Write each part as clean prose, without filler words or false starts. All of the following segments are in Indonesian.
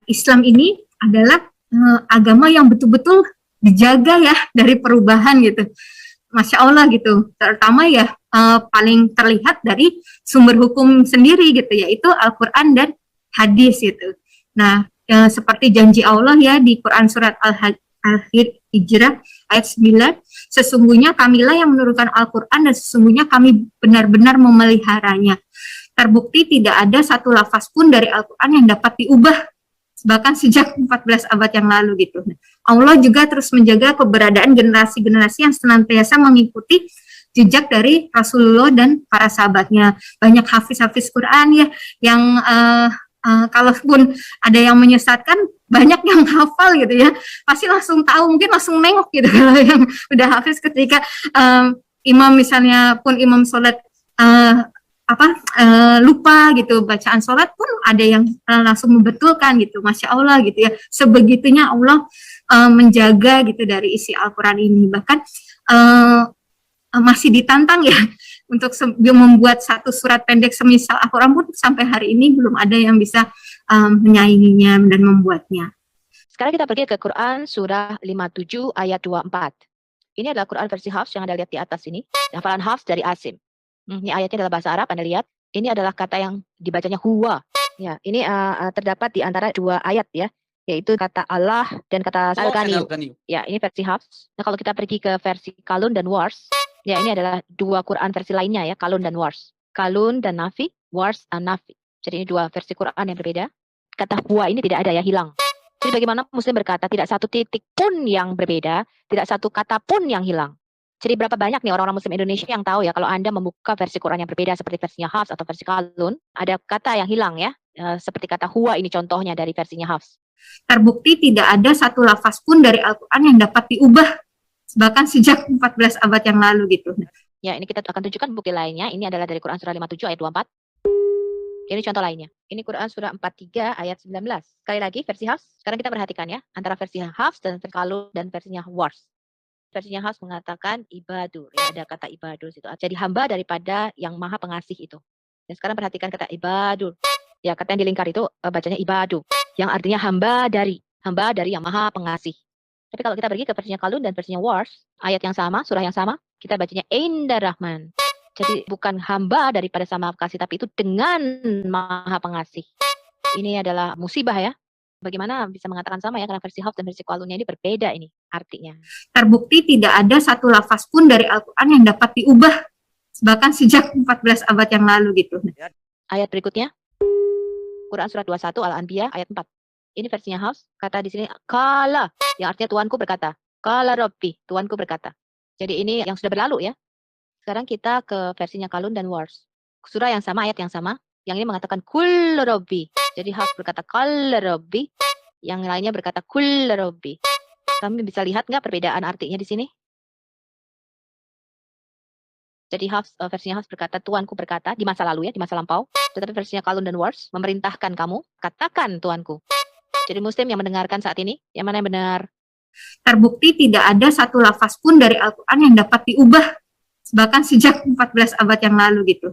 Islam ini adalah agama yang betul-betul dijaga ya dari perubahan gitu. Masya Allah gitu, terutama ya paling terlihat dari sumber hukum sendiri gitu, yaitu Al-Quran dan hadis gitu. Nah, seperti janji Allah ya di Quran surat Al-Hijrah ayat 9, sesungguhnya kamilah yang menurunkan Al-Quran dan sesungguhnya kami benar-benar memeliharanya. Terbukti tidak ada satu lafaz pun dari Al-Quran yang dapat diubah bahkan sejak 14 abad yang lalu gitu. Allah juga terus menjaga keberadaan generasi-generasi yang senantiasa mengikuti jejak dari Rasulullah dan para sahabatnya. Banyak hafiz-hafiz Quran ya yang kalaupun ada yang menyesatkan, banyak yang hafal gitu ya, pasti langsung tahu, mungkin langsung nengok gitu kalau yang udah hafiz ketika imam misalnya pun imam sholat lupa gitu bacaan sholat pun ada yang langsung membetulkan gitu. Masya Allah gitu ya, sebegitunya Allah menjaga gitu dari isi Al-Quran ini. Bahkan masih ditantang ya untuk membuat satu surat pendek semisal Al-Quran pun sampai hari ini belum ada yang bisa menyainginya dan membuatnya. Sekarang kita pergi ke Quran surah 57 ayat 24. Ini adalah Quran versi Hafs yang Anda lihat di atas ini, hafalan Hafs dari Asim. Ini ayatnya adalah bahasa Arab, Anda lihat. Ini adalah kata yang dibacanya huwa. Ya, ini terdapat di antara dua ayat ya, yaitu kata Allah dan kata Al-Ghani. Ya, ini versi Hafs. Nah, kalau kita pergi ke versi Kalun dan Wars, ya ini adalah dua Quran versi lainnya ya, Kalun dan Wars. Kalun dan Nafi, Wars dan Nafi. Jadi ini dua versi Quran yang berbeda. Kata huwa ini tidak ada ya, hilang. Jadi bagaimana Muslim berkata tidak satu titik pun yang berbeda, tidak satu kata pun yang hilang. Jadi berapa banyak nih orang-orang Muslim Indonesia yang tahu ya kalau Anda membuka versi Quran yang berbeda seperti versinya Hafs atau versi Kalun, ada kata yang hilang ya, seperti kata huwa ini contohnya dari versinya Hafs. Terbukti tidak ada satu lafaz pun dari Al-Quran yang dapat diubah bahkan sejak 14 abad yang lalu gitu. Ya, ini kita akan tunjukkan bukti lainnya. Ini adalah dari Quran surah 57 ayat 24. Ini contoh lainnya. Ini Quran surah 43 ayat 19. Sekali lagi versi Hafs. Sekarang kita perhatikan ya antara versi Hafs dan versi Kalun dan versinya Wars. Versinya Hafs mengatakan ibadur, ya ada kata ibadur situ. Jadi hamba daripada yang maha pengasih itu. Dan sekarang perhatikan kata ibadur. Ya, kata yang di lingkar itu bacanya ibadu, yang artinya hamba dari yang maha pengasih. Tapi kalau kita pergi ke versinya Kalun dan versinya Wars, ayat yang sama, surah yang sama, kita bacanya Indar Rahman. Jadi bukan hamba daripada sama pengasih, tapi itu dengan maha pengasih. Ini adalah musibah ya. Bagaimana bisa mengatakan sama ya, karena versi Hafs dan versi Kalunnya ini berbeda ini artinya. Terbukti tidak ada satu lafaz pun dari Al-Quran yang dapat diubah bahkan sejak 14 abad yang lalu gitu. Ayat berikutnya, Quran surah 21 Al-Anbiya ayat 4. Ini versinya Hafs, kata di sini kala, yang artinya Tuanku berkata. Kala Rabbi, Tuanku berkata. Jadi ini yang sudah berlalu ya. Sekarang kita ke versinya Kalun dan Wars. Surah yang sama, ayat yang sama. Yang ini mengatakan kul Rabbi. Jadi Hafs berkata kal Rabbi, yang lainnya berkata kul Rabbi. Kami bisa lihat nggak perbedaan artinya di sini? Jadi versinya Hafs berkata Tuanku berkata di masa lalu ya, di masa lampau. Tetapi versinya Kalun dan Wars memerintahkan kamu, katakan Tuanku. Jadi Muslim yang mendengarkan saat ini, yang mana yang benar? Terbukti tidak ada satu lafaz pun dari Al-Quran yang dapat diubah bahkan sejak 14 abad yang lalu gitu.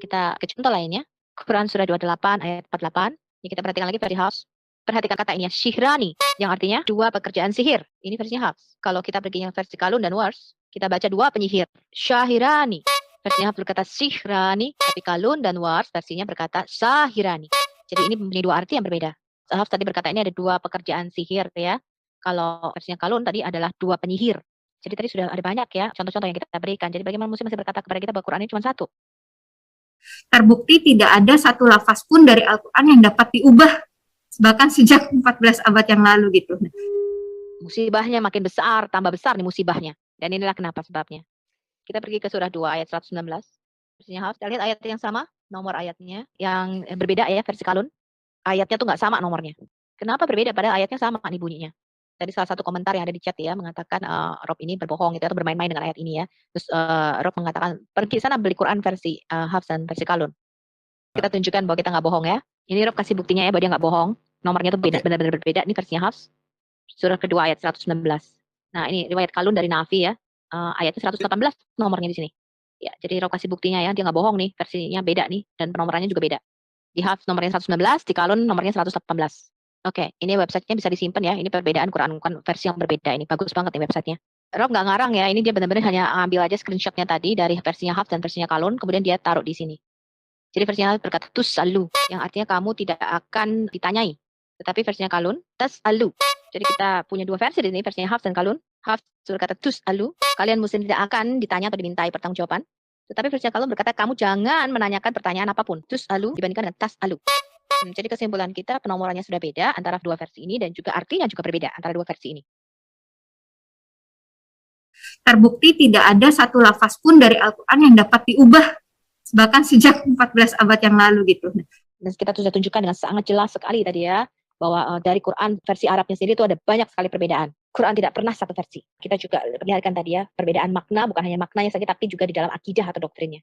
Kita ke contoh lainnya. Quran surah 28 ayat 48. Ini kita perhatikan lagi versi Hafs. Perhatikan kata ini ya, syihrani, yang artinya dua pekerjaan sihir. Ini versinya Hafs. Kalau kita pergi yang versi Kalun dan Wars, kita baca dua penyihir. Syahirani. Versinya Hafs berkata sihrani, tapi Kalun dan Wars versinya berkata sahirani. Jadi ini mempunyai dua arti yang berbeda. Hafs tadi berkata ini ada dua pekerjaan sihir ya. Kalau versinya Kalun tadi adalah dua penyihir. Jadi tadi sudah ada banyak ya contoh-contoh yang kita berikan. Jadi bagaimana Muslim masih berkata kepada kita bahwa Quran ini cuma satu? Terbukti tidak ada satu lafaz pun dari Al-Quran yang dapat diubah bahkan sejak 14 abad yang lalu gitu. Musibahnya makin besar, tambah besar nih musibahnya. Dan inilah kenapa sebabnya. Kita pergi ke surah 2 ayat 119. Versinya Hafs, kita lihat ayat yang sama, nomor ayatnya yang berbeda ya versi Kalun. Ayatnya tuh nggak sama nomornya. Kenapa berbeda padahal ayatnya sama nih bunyinya? Tadi salah satu komentar yang ada di chat ya mengatakan Rob ini berbohong gitu atau bermain-main dengan ayat ini ya. Terus Rob mengatakan pergi sana beli Quran versi Hafs dan versi Kalun. Kita tunjukkan bahwa kita nggak bohong ya. Ini Rob kasih buktinya ya bahwa dia nggak bohong. Nomornya tuh beda, benar-benar berbeda. Ini versinya Hafs. Surah kedua ayat 119. Nah ini riwayat Kalun dari Nafi ya. Ayatnya 118 nomornya di sini. Ya, jadi Rob kasih buktinya ya, dia nggak bohong nih, versinya beda nih dan penomorannya juga beda. Di Hafs nomornya 119, di Kalun nomornya 118. Oke, ini websitenya bisa disimpan ya. Ini perbedaan Quran versi yang berbeda. Ini bagus banget nih websitenya. Rob nggak ngarang ya. Ini dia benar-benar hanya ambil aja screenshotnya tadi dari versinya Hafs dan versinya Kalun, kemudian dia taruh di sini. Jadi versinya Hafs berkata tusalu, yang artinya kamu tidak akan ditanyai. Tetapi versinya Kalun, tasalu. Jadi kita punya dua versi di sini, versinya Hafs dan Kalun. Hafs berkata tusalu, kalian muslim tidak akan ditanya atau dimintai pertanggungjawaban. Tetapi versinya Kalun berkata kamu jangan menanyakan pertanyaan apapun. Tusalu dibandingkan dengan tasalu. Jadi kesimpulan kita penomorannya sudah beda antara dua versi ini dan juga artinya juga berbeda antara dua versi ini. Terbukti tidak ada satu lafaz pun dari Al-Quran yang dapat diubah bahkan sejak 14 abad yang lalu gitu. Dan kita sudah tunjukkan dengan sangat jelas sekali tadi ya bahwa dari Quran versi Arabnya sendiri itu ada banyak sekali perbedaan. Quran tidak pernah satu versi. Kita juga perlihatkan tadi ya perbedaan makna, bukan hanya maknanya saja tapi juga di dalam akidah atau doktrinnya.